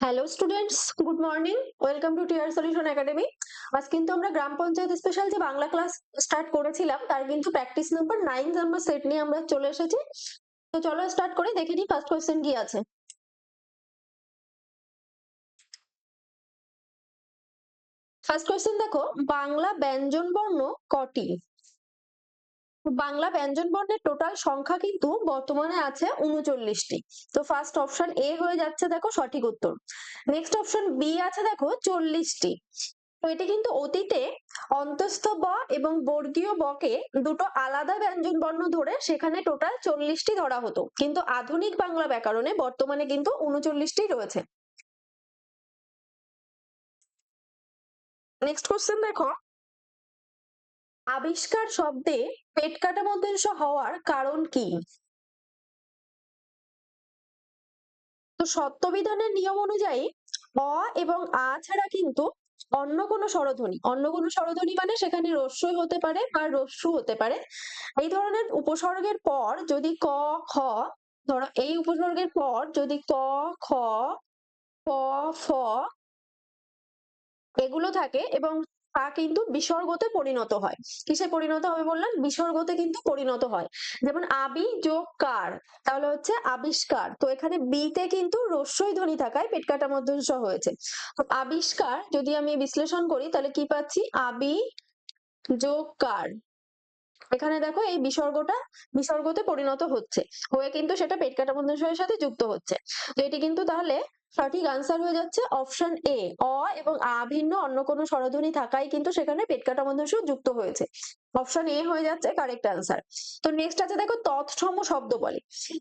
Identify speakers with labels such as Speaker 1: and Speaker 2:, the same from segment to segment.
Speaker 1: Hello students, good morning. Welcome to টিয়ার solution academy. আজ কিন্তু আমরা গ্রাম পঞ্চায়েত স্পেশাল যে বাংলা ক্লাস স্টার্ট করেছিলাম তার কিন্তু প্র্যাকটিস নাম্বার 9 নাম্বার সেট নিয়ে আমরা চলে এসেছি। তো চলো স্টার্ট করে দেখে নিই ফার্স্ট কোয়েশ্চেন কি আছে। ফার্স্ট কোয়েশ্চেন দেখো, বাংলা ব্যঞ্জন বর্ণ কটি? বাংলা ব্যঞ্জন বর্ণের টোটাল সংখ্যা কিন্তু বর্তমানে আছে 39টি। তো ফার্স্ট অপশন এ হয়ে যাচ্ছে দেখো সঠিক উত্তর। নেক্সট অপশন বি আছে দেখো 40টি। তো এটি কিন্তু অতীতে অন্তঃস্থ ব এবং বর্গীয় বকে দুটো আলাদা ব্যঞ্জন বর্ণ ধরে সেখানে টোটাল 40টি ধরা হতো, কিন্তু আধুনিক বাংলা ব্যাকরণে বর্তমানে কিন্তু 39টি রয়েছে। নেক্সট কোশ্চেন দেখো, আবিষ্কার শব্দে পেট কাটা মধ্যাংশ হওয়ার কারণ কি? তো সত্যবিধানের নিয়ম অনুযায়ী অ এবং আ ছাড়া কিন্তু অন্য কোনো স্বরধ্বনি মানে সেখানে রস্যই হতে পারে বা রস্যু হতে পারে। এই ধরনের উপসর্গের পর যদি ক, খ, ধরো এই উপসর্গের পর যদি ক, খ, প, ফ এগুলো থাকে এবং তা কিন্তু বিসর্গতে পরিণত হয়। কিসে পরিণত হবে বললাম? বিসর্গতে কিন্তু পরিণত হয়। যেমন আবি যোগ কার, তাহলে হচ্ছে আবিষ্কার। তো এখানে বিতে কিন্তু রস্যই ধ্বনি থাকায় পেট কাটা মধ্যাংশ হয়েছে। তো আবিষ্কার যদি আমি বিশ্লেষণ করি তাহলে কি পাচ্ছি? আবি যোগ কার, এখানে দেখো এই বিসর্গতে পরিণত হচ্ছে, হয়ে কিন্তু সেটা পেট কাটা মধ্যাংশের সাথে যুক্ত হচ্ছে। তো এটি কিন্তু তাহলে সঠিক আনসার হয়ে যাচ্ছে অপশন এ। অ এবং আ ভিন্ন অন্য কোনো স্বরধ্বনি থাকায় কিন্তু সেখানে পেট কাটা মধ্যাংশ যুক্ত হয়েছে। অপশন এ হয়ে যাচ্ছে কারেক্ট আনসার। তো নেক্সট আছে দেখো তৎসম শব্দ বলে।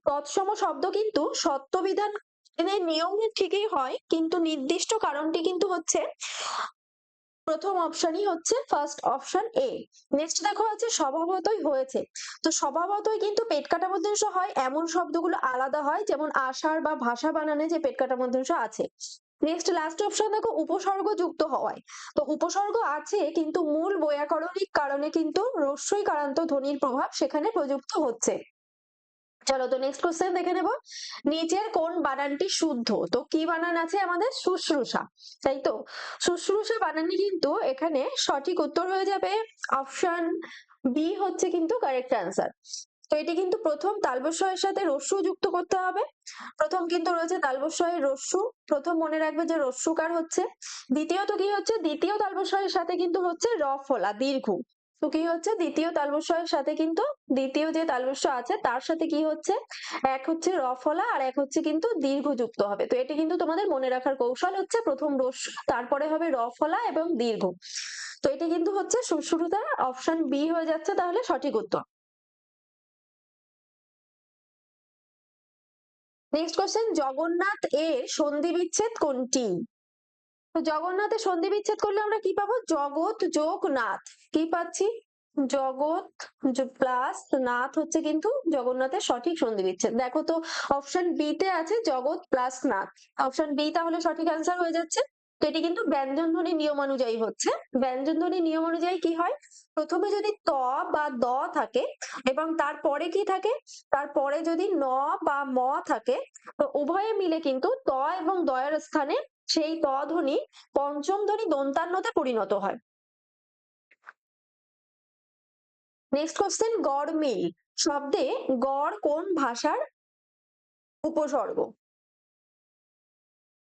Speaker 1: তৎসম শব্দ কিন্তু সত্যবিধান এর নিয়মে ঠিকই হয়, কিন্তু নির্দিষ্ট কারণটি কিন্তু হচ্ছে প্রথম অপশনই হচ্ছে ফার্স্ট অপশন এ। নেক্সট দেখো আছে স্বভাবতই হয়েছে। তো স্বভাবতই কিন্তু পেট কাটা মধ্যাংশ হয় এমন শব্দগুলো আলাদা হয়, যেমন আষাঢ় বা ভাষা বানানে যে পেট কাটা মধ্যাংশ আছে। নেক্সট লাস্ট অপশন দেখো উপসর্গ যুক্ত হওয়ায়। তো উপসর্গ আছে কিন্তু মূল বৈয়াকরণিক কারণে কিন্তু রস্যই কারান্ত ধ্বনির প্রভাব সেখানে প্রযুক্ত হচ্ছে। চলো তো নেক্সট কোশ্চেন দেখে নেব। নিচের কোন বানানটি শুদ্ধ? তো কি বানান আছে আমাদের? শুশ্রূষা, তাই তো? শুশ্রূষা বানানটি কিন্তু এখানে সঠিক উত্তর হয়ে যাবে অপশন বি হচ্ছে কিন্তু কারেক্ট আনসার। তো এটি কিন্তু প্রথম তালবস্যয়ের সাথে রস্যু যুক্ত করতে হবে। প্রথম কিন্তু রয়েছে তালবস্যয়ের রস্যু, প্রথম মনে রাখবে যে রস্যুকার হচ্ছে। দ্বিতীয়ত কি হচ্ছে? দ্বিতীয় তালবস্যয়ের সাথে কিন্তু হচ্ছে র ফলা দীর্ঘ। তো কি হচ্ছে? দ্বিতীয় তালবস্যয়ের সাথে কিন্তু দ্বিতীয় যে তালবস্য আছে তার সাথে কি হচ্ছে? এক হচ্ছে র ফলা আর এক হচ্ছে কিন্তু দীর্ঘ যুক্ত হবে। তো এটি কিন্তু তোমাদের মনে রাখার কৌশল হচ্ছে প্রথম রস্যু তারপরে হবে র ফলা এবং দীর্ঘ। তো এটি কিন্তু হচ্ছে শুরুতে অপশন বি হয়ে যাচ্ছে তাহলে সঠিক উত্তর। নেক্সট কোশ্চেন, জগন্নাথ এর সন্ধি বিচ্ছেদ কোনটি? তো জগন্নাথের সন্ধি বিচ্ছেদ করলে আমরা কি পাবো? জগৎ যোগ নাথ। কি পাচ্ছি? জগৎ প্লাস নাথ হচ্ছে কিন্তু জগন্নাথের সঠিক সন্ধি বিচ্ছেদ। দেখো তো অপশন বি তে আছে জগৎ প্লাস নাথ। অপশন বি তাহলে সঠিক অ্যান্সার হয়ে যাচ্ছে। তো এটি কিন্তু ব্যঞ্জন ধ্বনির নিয়ম অনুযায়ী হচ্ছে। ব্যঞ্জন ধ্বনির নিয়ম অনুযায়ী কি হয়? প্রথমে যদি ত বা দ থাকে এবং তারপরে কি থাকে? তারপরে যদি ন বা ম থাকে, তো উভয়ে মিলে কিন্তু ত এবং দয়ের স্থানে সেই ত ধ্বনি পঞ্চম ধ্বনি দন্তান্নতে পরিণত হয়। নেক্সট কোশ্চেন, গড়মিল শব্দে গড় কোন ভাষার উপসর্গ?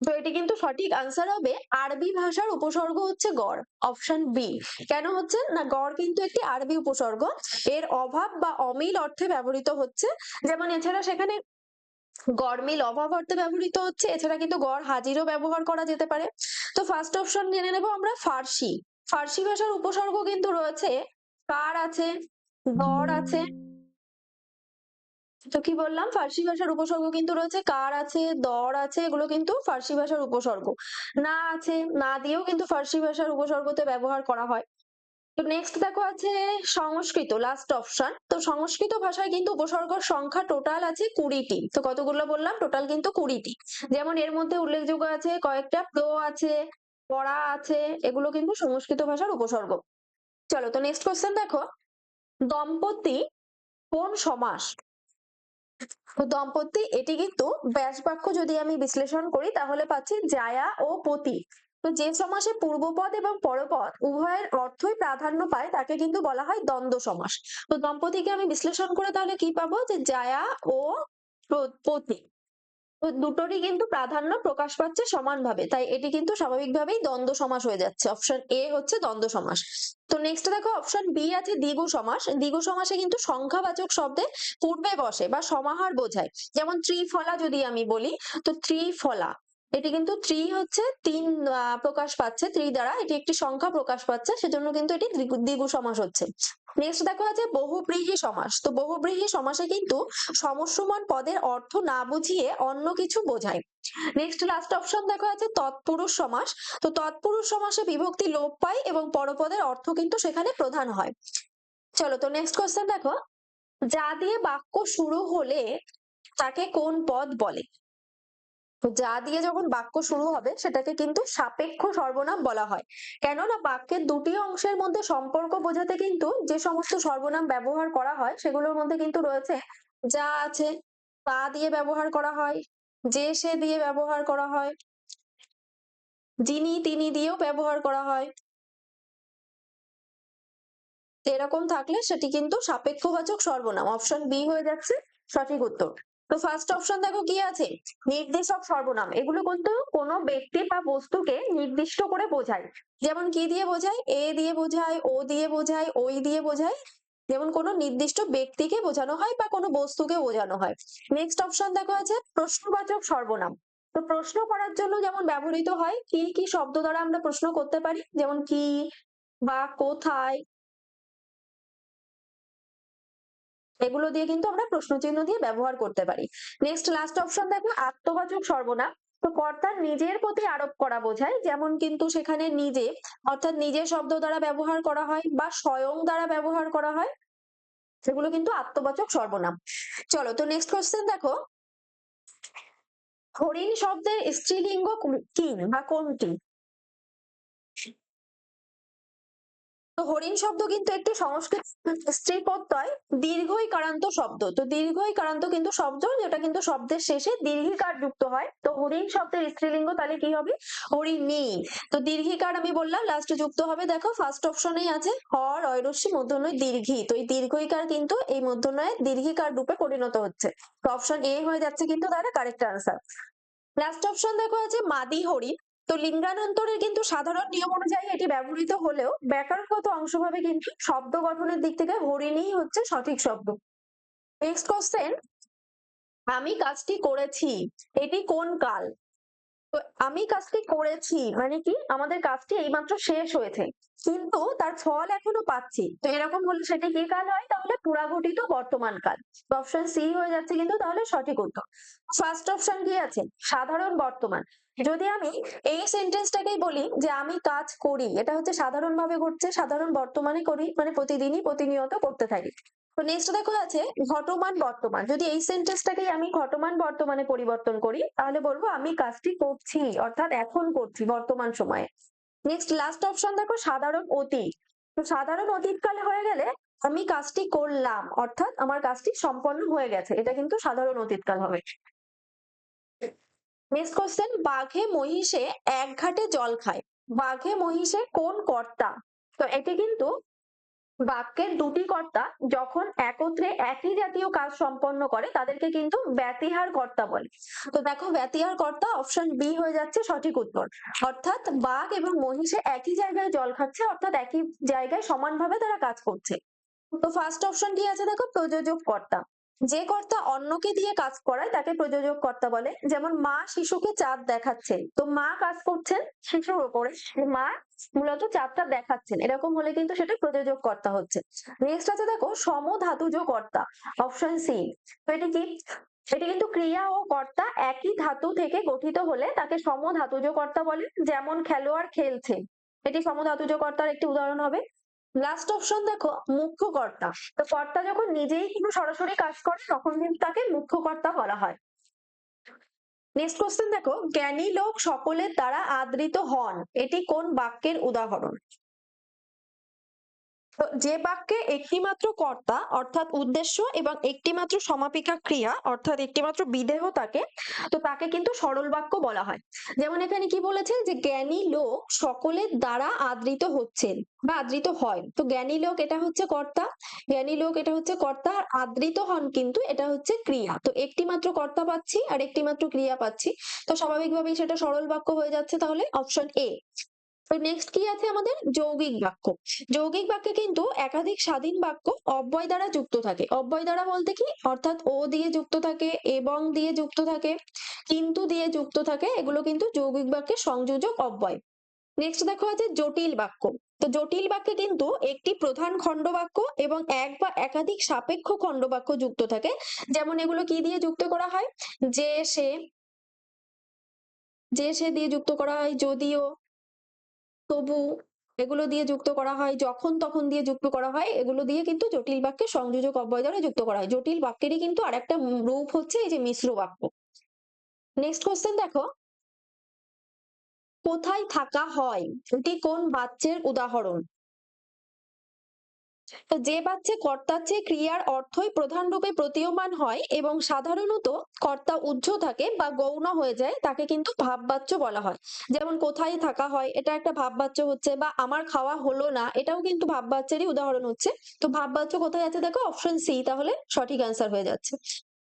Speaker 1: তো এটি কিন্তু সঠিক আনসার হবে আরবি ভাষার উপসর্গ হচ্ছে গড়, অপশন বি। কেন হচ্ছে না? গড় কিন্তু একটি আরবি উপসর্গ, এর অভাব বা অমিল অর্থে ব্যবহৃত হচ্ছে। যেমন এছাড়া সেখানে গড়মিল অভাব অর্থে ব্যবহৃত হচ্ছে, এছাড়া কিন্তু গড় হাজিরও ব্যবহার করা যেতে পারে। তো ফার্স্ট অপশন জেনে নেব আমরা ফার্সি। ফার্সি ভাষার উপসর্গ কিন্তু রয়েছে কার আছে, গড় আছে। তো কি বললাম? ফার্সি ভাষার উপসর্গ কিন্তু রয়েছে কার আছে, দর আছে, এগুলো কিন্তু ফার্সি ভাষার উপসর্গ। না আছে, না দিয়েও কিন্তু ফার্সি ভাষার উপসর্গতে ব্যবহার করা হয়। তো নেক্সট দেখো আছে সংস্কৃত, লাস্ট অপশন। তো সংস্কৃত ভাষায় কিন্তু উপসর্গের সংখ্যা টোটাল আছে 20টি। তো কতগুলো বললাম? টোটাল কিন্তু 20টি। যেমন এর মধ্যে উল্লেখযোগ্য আছে কয়েকটা প্র আছে, পড়া আছে, এগুলো কিন্তু সংস্কৃত ভাষার উপসর্গ। চলো তো নেক্সট কোশ্চেন দেখো, দম্পতি কোন সমাস? তো দম্পতি এটি কিন্তু ব্যাস বাক্য যদি আমি বিশ্লেষণ করি তাহলে পাচ্ছি জায়া ও পতি। তো যে সমাসে পূর্বপদ এবং পরপদ উভয়ের অর্থই প্রাধান্য পায় তাকে কিন্তু বলা হয় দ্বন্দ্ব সমাস। তো দম্পতিকে আমি বিশ্লেষণ করে তাহলে কি পাবো, যে জায়া ও পতি, তো দুটোরই কিন্তু প্রাধান্য প্রকাশ পাচ্ছে সমানভাবে, তাই এটি কিন্তু স্বাভাবিকভাবেই দ্বন্দ্ব সমাস হয়ে যাচ্ছে। অপশন এ হচ্ছে দ্বন্দ্ব সমাস। তো নেক্সট দেখো অপশন বি আছে দ্বিগু সমাস। দ্বিগু সমাসে কিন্তু সংখ্যাবাচক শব্দে পূর্বে বসে বা সমাহার বোঝায়। যেমন ত্রিফলা যদি আমি বলি, তো ত্রিফলা এটি কিন্তু হচ্ছে তিন প্রকাশ পাচ্ছে, দ্বারা এটি একটি সংখ্যা প্রকাশ পাচ্ছে, সেজন্য কিন্তু এটি দ্বিগু সমাস হচ্ছে। নেক্সট দেখো আছে বহুব্রীহি সমাস। তো বহুব্রীহি সমাসে কিন্তু সমস্যমান পদের অর্থ না বুঝিয়ে অন্য কিছু বোঝায়। নেক্সট লাস্ট অপশন দেখো আছে তৎপুরুষ সমাস। তো তৎপুরুষ সমাসে বিভক্তি লোপ পায় এবং পরপদের অর্থ কিন্তু সেখানে প্রধান হয়। চলো তো নেক্সট কোশ্চেন দেখো, যা দিয়ে বাক্য শুরু হলে তাকে কোন পদ বলে? তো যা দিয়ে যখন বাক্য শুরু হবে সেটাকে কিন্তু সাপেক্ষ সর্বনাম বলা হয়। কেননা বাক্যের দুটি অংশের মধ্যে সম্পর্ক বোঝাতে কিন্তু যে সমস্ত সর্বনাম ব্যবহার করা হয় সেগুলোর মধ্যে কিন্তু রয়েছে যা আছে, তা দিয়ে ব্যবহার করা হয়, যে সে দিয়ে ব্যবহার করা হয়, যিনি তিনি দিয়েও ব্যবহার করা হয়। এরকম থাকলে সেটি কিন্তু সাপেক্ষবাচক সর্বনাম। অপশন বি হয়ে যাচ্ছে সঠিক উত্তর। তো ফার্স্ট অপশন দেখো কি আছে, নির্দেশক সর্বনাম। এগুলো কিন্তু কোনো ব্যক্তি বা বস্তুকে নির্দিষ্ট করে বোঝায়। যেমন কি দিয়ে বোঝায়, এ দিয়ে বোঝায়, ও দিয়ে বোঝায়, ওই দিয়ে বোঝায়। যেমন কোনো নির্দিষ্ট ব্যক্তিকে বোঝানো হয় বা কোনো বস্তুকে বোঝানো হয়। নেক্সট অপশন দেখো আছে প্রশ্নবাচক সর্বনাম। তো প্রশ্ন করার জন্য যেমন ব্যবহৃত হয়, কি কি শব্দ দ্বারা আমরা প্রশ্ন করতে পারি, যেমন কি বা কোথায়, এগুলো দিয়ে কিন্তু আমরা প্রশ্ন চিহ্ন দিয়ে ব্যবহার করতে পারি। নেক্সট লাস্ট অপশন দেখো আত্মবাচক সর্বনাম। তো কর্তার নিজের প্রতি আরোপ করা বোঝায়, যেমন কিন্তু সেখানে নিজে অর্থাৎ নিজের শব্দ দ্বারা ব্যবহার করা হয় বা স্বয়ং দ্বারা ব্যবহার করা হয়, সেগুলো কিন্তু আত্মবাচক সর্বনাম। চলো তো নেক্সট কোশ্চেন দেখো, হরিণ শব্দের স্ত্রীলিঙ্গ কি বা কোনটি? তো হরিণ শব্দ কিন্তু একটি সংস্কৃত স্ত্রী প্রত্যয় দীর্ঘইকারান্ত শব্দ। তো দীর্ঘইকারান্ত কিন্তু শব্দ, যেটা কিন্তু শব্দের শেষে দীর্ঘিকার যুক্ত হয়। তো হরিণ শব্দের স্ত্রীলিঙ্গ তাহলে কি হবে, হরিণী। তো দীর্ঘিকার আমি বললাম লাস্টে যুক্ত হবে, দেখো ফার্স্ট অপশনেই আছে হর অয়রস্যি মূর্ধন্য দীর্ঘী। তো এই দীর্ঘইকার কিন্তু এই মূর্ধন্যয় দীর্ঘিকার রূপে পরিণত হচ্ছে। তো অপশন এ হয়ে যাচ্ছে কিন্তু তাহলে কারেক্ট আনসার। লাস্ট অপশন দেখো আছে মাদি হরিণ। তো লিঙ্গান্তরের কিন্তু সাধারণ নিয়ম অনুযায়ী এটি ব্যবহৃত হলেও ব্যাকরণগত অংশভাবে কিন্তু শব্দ গঠনের দিক থেকে হরিণই হচ্ছে সঠিক শব্দ। নেক্সট কোশ্চেন, আমি কাজটি করেছি এটি কোন কাল? তো আমি কাজটি করেছি মানে কি, আমাদের কাজটি এইমাত্র শেষ হয়েছে কিন্তু তার ফল এখনো পাচ্ছি, তো এরকম হলে সেটি কি কাল হয়, তাহলে পুরাঘটিত বর্তমান কাল। অপশন সি হয়ে যাচ্ছে কিন্তু তাহলে সঠিক উত্তর। ফার্স্ট অপশন কি আছে, সাধারণ বর্তমান। যদি আমি এই সেন্টেন্সটাকেই বলি যে আমি কাজ করি, এটা হচ্ছে সাধারণ ভাবে ঘটছে, সাধারণ বর্তমানে করি মানে প্রতিদিনই প্রতিনিয়ত করতে থাকি। তো নেক্সট দেখো আছে ঘটমান বর্তমান। যদি এই সেন্টেন্সটাকেই আমি ঘটমান বর্তমানে পরিবর্তন করি তাহলে বলবো আমি কাজটি করছি অর্থাৎ এখন করছি বর্তমান সময়ে। নেক্সট লাস্ট অপশন দেখো সাধারণ অতীত। তো সাধারণ অতীতকালে হয়ে গেলে আমি কাজটি করলাম অর্থাৎ আমার কাজটি সম্পন্ন হয়ে গেছে, এটা কিন্তু সাধারণ অতীতকাল হবে। নেক্সট কোশ্চেন, বাঘে মহিষে এক ঘাটে জল খায়, বাঘে মহিষে কোন কর্তা? তো এটি কিন্তু বাক্যের দুটি কর্তা যখন একত্রে একই জাতীয় কাজ সম্পন্ন করে তাদেরকে কিন্তু ব্যতিহার কর্তা বলে। তো দেখো ব্যতিহার কর্তা অপশন বি হয়ে যাচ্ছে সঠিক উত্তর। অর্থাৎ বাঘ এবং মহিষে একই জায়গায় জল খাচ্ছে অর্থাৎ একই জায়গায় সমানভাবে তারা কাজ করছে। তো ফার্স্ট অপশন কি আছে দেখো প্রযোজক কর্তা। যে কর্তা অন্যকে দিয়ে কাজ করায় তাকে প্রযোজক কর্তা বলে। যেমন মা শিশুকে চাঁদ দেখাচ্ছেন, তো মা কাজ করছেন শিশুর উপরে, মা মূলত চাঁদটা দেখাচ্ছেন, এরকম হলে কিন্তু সেটা প্রযোজক কর্তা হচ্ছে। নেক্সট আছে দেখো সমধাতুজ কর্তা, অপশন সি। তো এটি কি, এটি কিন্তু ক্রিয়া ও কর্তা একই ধাতু থেকে গঠিত হলে তাকে সমধাতুজ কর্তা বলে। যেমন খেলোয়াড় খেলছে, এটি সমধাতুজ কর্তার একটি উদাহরণ হবে। লাস্ট অপশন দেখো মুখ্য কর্তা। তো কর্তা যখন নিজেই কিন্তু সরাসরি কাজ করে তখন কিন্তু তাকে মুখ্য কর্তা বলা হয়। নেক্সট কোশ্চেন দেখো, জ্ঞানী লোক সকলের দ্বারা আদৃত হন এটি কোন বাক্যের উদাহরণ? তো যে বাক্যে একটিমাত্র কর্তা অর্থাৎ উদ্দেশ্য এবং একটিমাত্র সমাপিকা ক্রিয়া অর্থাৎ একটিমাত্র বিধেয় থাকে, তো তাকে কিন্তু সরল বাক্য বলা হয়। যেমন এখানে কি বলেছে যে জ্ঞানী লোক সকলের দ্বারা আদৃত হচ্ছেন বা আদৃত হয়, তো জ্ঞানী লোক এটা হচ্ছে কর্তা, জ্ঞানী লোক এটা হচ্ছে কর্তা, আর আদৃত হন কিন্তু এটা হচ্ছে ক্রিয়া। তো একটি মাত্র কর্তা পাচ্ছি আর একটি মাত্র ক্রিয়া পাচ্ছি, তো স্বাভাবিকভাবেই সেটা সরল বাক্য হয়ে যাচ্ছে, তাহলে অপশন এ। তো নেক্সট কি আছে আমাদের যৌগিক বাক্য। যৌগিক বাক্যে কিন্তু একাধিক স্বাধীন বাক্য অব্যয় দ্বারা যুক্ত থাকে। অব্যয় দ্বারা বলতে কি, অর্থাৎ ও দিয়ে যুক্ত থাকে, এবং দিয়ে যুক্ত থাকে, কিন্তু দিয়ে যুক্ত থাকে, এগুলো কিন্তু যৌগিক বাক্যের সংযোজক অব্যয়। নেক্সট দেখো আছে জটিল বাক্য। তো জটিল বাক্যে কিন্তু একটি প্রধান খণ্ডবাক্য এবং এক বা একাধিক সাপেক্ষ খণ্ডবাক্য যুক্ত থাকে। যেমন এগুলো কি দিয়ে যুক্ত করা হয়, যে সে, যে সে দিয়ে যুক্ত করা হয়, যদিও, তবু, এগুলো দিয়ে যুক্ত করা হয়, যখন তখন দিয়ে যুক্ত করা হয়, এগুলো দিয়ে কিন্তু জটিল বাক্যে সংযোজক অব্যয় দ্বারা যুক্ত করা হয়। জটিল বাক্যেরই কিন্তু আরেকটা রূপ হচ্ছে এই যে মিশ্র বাক্য। নেক্সট কোশ্চেন দেখো, কোথায় থাকা হয় এটি কোন বাচ্যের উদাহরণ। তো যে বাচ্চে কর্তার চেয়ে ক্রিয়ার অর্থই প্রধান রূপে প্রতীয়মান হয় এবং সাধারণত কর্তা উহ্য থাকে বা গৌণ হয়ে যায়, তাকে কিন্তু ভাববাচ্য বলা হয়। যেমন কোথায় থাকা হয় এটা একটা ভাববাচ্য হচ্ছে, বা আমার খাওয়া হলো না এটাও কিন্তু ভাববাচ্যেরই উদাহরণ হচ্ছে। তো ভাববাচ্য কোথায় আছে দেখো, অপশন সি তাহলে সঠিক অ্যান্সার হয়ে যাচ্ছে।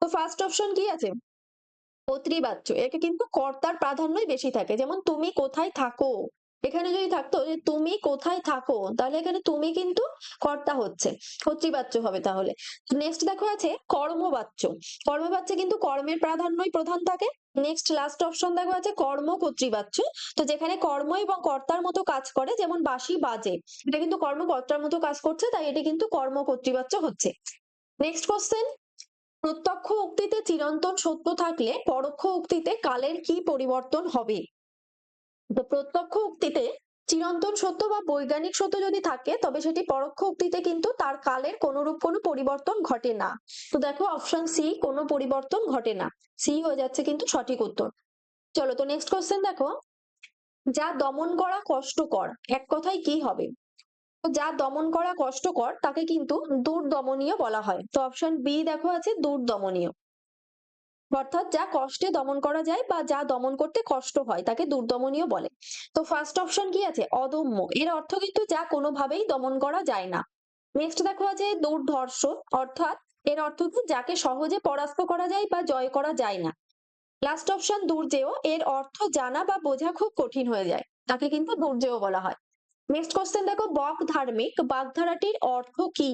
Speaker 1: তো ফার্স্ট অপশন কি আছে, কর্তৃবাচ্য, একে কিন্তু কর্তার প্রাধান্যই বেশি থাকে। যেমন তুমি কোথায় থাকো, এখানে যদি থাকতো যে তুমি কোথায় থাকো, তাহলে এখানে তুমি কিন্তু কর্তা হচ্ছে, কর্তৃবাচ্য হবে তাহলে। নেক্সট দেখো আছে কর্মবাচ্য। কর্মবাচ্যে কিন্তু কর্মের প্রাধান্যই প্রধান থাকে। নেক্সট লাস্ট অপশন দেখো আছে কর্ম কর্তৃবাচ্য। তো যেখানে কর্ম এবং কর্তার মতো কাজ করে, যেমন বাঁশি বাজে, এটা কিন্তু কর্মকর্তার মতো কাজ করছে, তাই এটি কিন্তু কর্ম কর্তৃবাচ্য হচ্ছে। নেক্সট কোশ্চেন, প্রত্যক্ষ উক্তিতে চিরন্তন সত্য থাকলে পরোক্ষ উক্তিতে কালের কি পরিবর্তন হবে। তো প্রত্যক্ষ উক্তিতে চিরন্তন সত্য বা বৈজ্ঞানিক সত্য যদি থাকে, তবে সেটি পরোক্ষ উক্তিতে কিন্তু তার কালের কোনরূপ কোনো পরিবর্তন ঘটে না। তো দেখো অপশন সি, কোনো পরিবর্তন ঘটে না, সি হয়ে যাচ্ছে কিন্তু সঠিক উত্তর। চলো তো নেক্সট কোশ্চেন দেখো, যা দমন করা কষ্টকর এক কথায় কি হবে। তো যা দমন করা কষ্টকর তাকে কিন্তু দুর্দমনীয় বলা হয়। তো অপশন বি দেখো আছে দুর্দমনীয়, অর্থাৎ যা কষ্টে দমন করা যায় বা যা দমন করতে কষ্ট হয় তাকে দুর্দমনীয় বলে। তো ফার্স্ট অপশন কি আছে, অদম্য, এর অর্থ কিন্তু যা কোনোভাবেই দমন করা যায় না। নেক্সট দেখো আছে দুর্ধর্ষ, অর্থাৎ এর অর্থ কি যাকে সহজে পরাস্ত করা যায় বা জয় করা যায় না। লাস্ট অপশন দুর্জেয়, এর অর্থ জানা বা বোঝা খুব কঠিন হয়ে যায়, তাকে কিন্তু দুর্জেয় বলা হয়। নেক্সট কোশ্চেন দেখো, বক ধার্মিক বাগধারাটির অর্থ কি।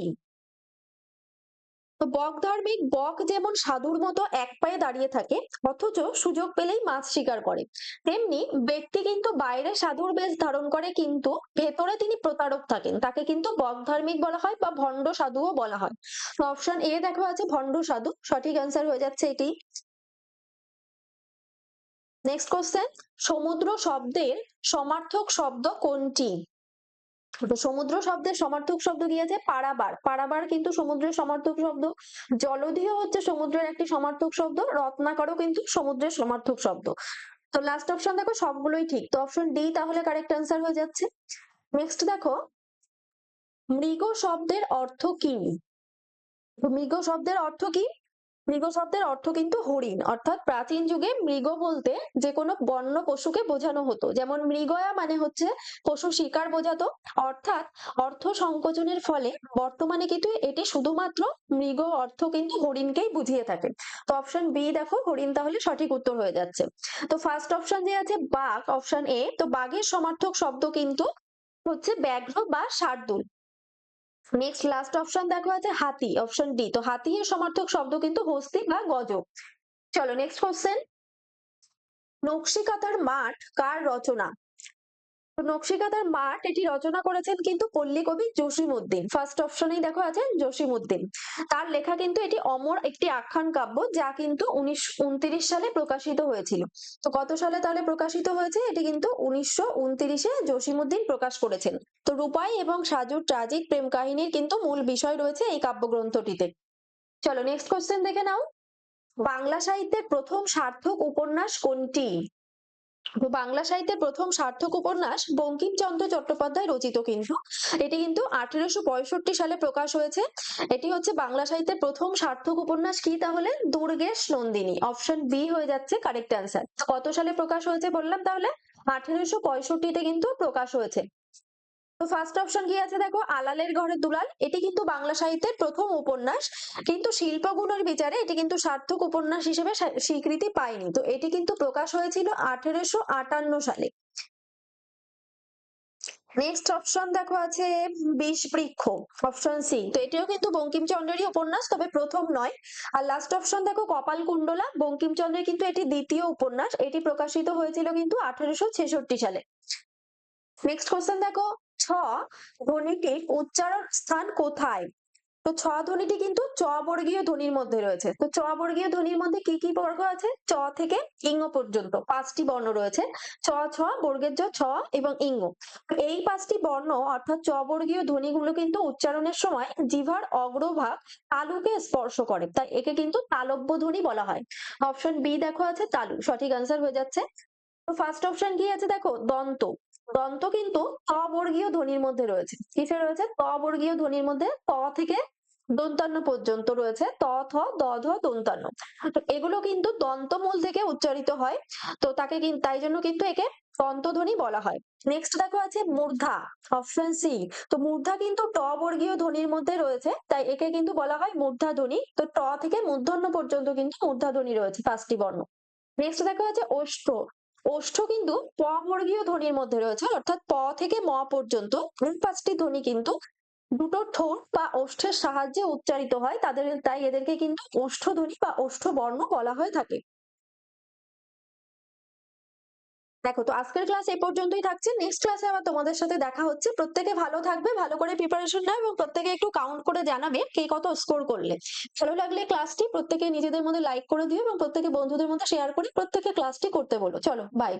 Speaker 1: তো বক ধার্মিক, বক যেমন সাধুর মতো এক পায়ে দাঁড়িয়ে থাকে অথচ সুযোগ পেলেই মাছ শিকার করে, তেমনি ব্যক্তি কিন্তু বাইরে সাধুর বেশ ধারণ করে কিন্তু ভেতরে তিনি প্রতারক থাকেন, তাকে কিন্তু বক ধার্মিক বলা হয় বা ভণ্ড সাধুও বলা হয়। তো অপশন এ দেখো আছে ভণ্ড সাধু, সঠিক অ্যান্সার হয়ে যাচ্ছে এটি। নেক্সট কোশ্চেন, সমুদ্র শব্দের সমার্থক শব্দ কোনটি। তো সমুদ্র শব্দের সমার্থক শব্দ দিয়েছে পারাবার, পারাবার কিন্তু সমুদ্রের সমার্থক শব্দ। জলধিও হচ্ছে সমুদ্রের একটি সমার্থক শব্দ, রত্নাকরও কিন্তু সমুদ্রের সমার্থক শব্দ। তো লাস্ট অপশন দেখো সবগুলোই ঠিক, তো অপশন ডি তাহলে কারেক্ট অ্যান্সার হয়ে যাচ্ছে। নেক্সট দেখো, মৃগ শব্দের অর্থ কি। মৃগ শব্দের অর্থ কি, মৃগ শব্দের অর্থ কিন্তু হরিণ, অর্থাৎ প্রাচীন যুগে মৃগ বলতে যে কোনো বন্য পশুকে বোঝানো হতো। যেমন মৃগয়া মানে হচ্ছে পশু শিকার বোঝাতো, অর্থাৎ অর্থ সংকোচনের ফলে বর্তমানে কিন্তু এটি শুধুমাত্র মৃগ অর্থ কিন্তু হরিণকেই বুঝিয়ে থাকে। তো অপশন বি দেখো হরিণ তাহলে সঠিক উত্তর হয়ে যাচ্ছে। তো ফার্স্ট অপশন যে আছে বাঘ, অপশন এ, তো বাঘের সমার্থক শব্দ কিন্তু হচ্ছে ব্যাঘ্র বা শার্দুল। নেক্সট লাস্ট অপশন দেখো আছে হাতি, অপশন ডি, তো হাতি এর সমার্থক শব্দ কিন্তু হস্তি বা গজ। চলো নেক্সট কোশ্চেন, নকশিকাঁথার মাঠ কার রচনা। তো নকশিকাঁথার মাঠ এটি রচনা করেছেন কিন্তু পল্লী কবি জসীমউদ্দিন, ফার্স্ট অপশনেই দেখো আছে জসীমউদ্দিন। তার লেখা কিন্তু এটি অমর একটি আখ্যান কাব্য, যা কিন্তু 1929 সালে প্রকাশিত হয়েছিল। তো কত সালে তাহলে প্রকাশিত হয়েছে, এটি কিন্তু 1929-এ জসীমউদ্দিন প্রকাশ করেছেন। তো রূপাই এবং সাজুর ট্রাজিক প্রেম কাহিনীর কিন্তু মূল বিষয় রয়েছে এই কাব্যগ্রন্থটিতে। চলো নেক্সট কোশ্চেন দেখে নাও, বাংলা সাহিত্যের প্রথম সার্থক উপন্যাস কোনটি। তো বাংলা সাহিত্যের প্রথম সার্থক উপন্যাস বঙ্কিমচন্দ্র চট্টোপাধ্যায় রচিত, কিন্তু এটি কিন্তু 1865 সালে প্রকাশ হয়েছে। এটি হচ্ছে বাংলা সাহিত্যের প্রথম সার্থক উপন্যাস। কি তাহলে? দুর্গেশ নন্দিনী, অপশন বি হয়ে যাচ্ছে কারেক্ট অ্যান্সার। কত সালে প্রকাশ হয়েছে বললাম তাহলে? 1865-তে কিন্তু প্রকাশ হয়েছে। তো ফার্স্ট অপশন কি আছে দেখো, আলালের ঘরে দুলাল, এটি কিন্তু বাংলা সাহিত্যের প্রথম উপন্যাস, কিন্তু শিল্পগুণের বিচারে এটি কিন্তু সার্থক উপন্যাস হিসেবে স্বীকৃতি পায়নি। তো এটি কিন্তু প্রকাশ হয়েছিল 1858 সালে। নেক্সট অপশন দেখো আছে বিষবৃক্ষ, অপশন সি। তো এটিও কিন্তু বঙ্কিমচন্দ্রেরই উপন্যাস, তবে প্রথম নয়। আর লাস্ট অপশন দেখো কপালকুণ্ডলা, বঙ্কিমচন্দ্রের কিন্তু এটি দ্বিতীয় উপন্যাস, এটি প্রকাশিত হয়েছিল কিন্তু 1866 সালে। নেক্সট কোশ্চেন দেখো, ছ ধ্বনিটির উচ্চারণ স্থান কোথায়? তো ছ ধ্বনিটি কিন্তু চ বর্গীয় ধ্বনির মধ্যে রয়েছে। তো চ বর্গীয় ধ্বনির মধ্যে কি কি বর্গ আছে? চ থেকে ইঙ পর্যন্ত 5টি বর্ণ রয়েছে। চ, ছ, বর্গের জ, ছ এবং ইঙ। এই 5টি বর্ণ অর্থাৎ চ বর্গীয় ধ্বনিগুলো কিন্তু উচ্চারণের সময় জিহ্বার অগ্রভাগ তালুকে স্পর্শ করে, তাই একে কিন্তু তালব্য ধ্বনি বলা হয়। অপশন বি দেখো আছে তালু, সঠিক আনসার হয়ে যাচ্ছে। তো ফার্স্ট অপশন কি আছে দেখো, দন্ত। দন্ত কিন্তু ত বর্গীয় ধ্বনির মধ্যে রয়েছে। কিসে রয়েছে? ত বর্গীয় ধ্বনির মধ্যে ত থেকে দন্তান্ন পর্যন্ত রয়েছে, ত, থ, দ, ধ, দন্তান্ন। তো এগুলো কিন্তু দন্তমূল থেকে উচ্চারিত হয়, তো তাকে তাই জন্য কিন্তু একে দন্তধ্বনি বলা হয়। নেক্সট দেখো আছে মূর্ধা, অপশন সি। তো মূর্ধা কিন্তু ট বর্গীয় ধ্বনির মধ্যে রয়েছে, তাই একে কিন্তু বলা হয় মূর্ধা ধ্বনি। তো ট থেকে মূর্ধন্য পর্যন্ত কিন্তু মূর্ধা ধ্বনি রয়েছে, 5টি বর্ণ। নেক্সট দেখা যাচ্ছে ওষ্ঠ। ওষ্ঠ কিন্তু প বর্গীয় ধ্বনির মধ্যে রয়েছে, অর্থাৎ প থেকে ম পর্যন্ত এই 5টি ধ্বনি কিন্তু দুটো ঠোঁট বা ওষ্ঠের সাহায্যে উচ্চারিত হয়, তাই এদেরকে কিন্তু ওষ্ঠ ধ্বনি বা ওষ্ঠ বর্ণ বলা হয়ে থাকে। দেখো, তো আজকের ক্লাস এই পর্যন্তই থাকছে। নেক্সট ক্লাসে আবার তোমাদের সাথে দেখা হচ্ছে। প্রত্যেকে ভালো থাকবে, ভালো করে প্রিপারেশন নাও এবং প্রত্যেকে একটু কাউন্ট করে জানাবে কে কত স্কোর করলে। ভালো লাগলে ক্লাসটি প্রত্যেকে নিজেদের মধ্যে লাইক করে দিও এবং প্রত্যেকে বন্ধুদের মধ্যে শেয়ার করে প্রত্যেকে ক্লাসটি করতে বলো। চলো, বাই।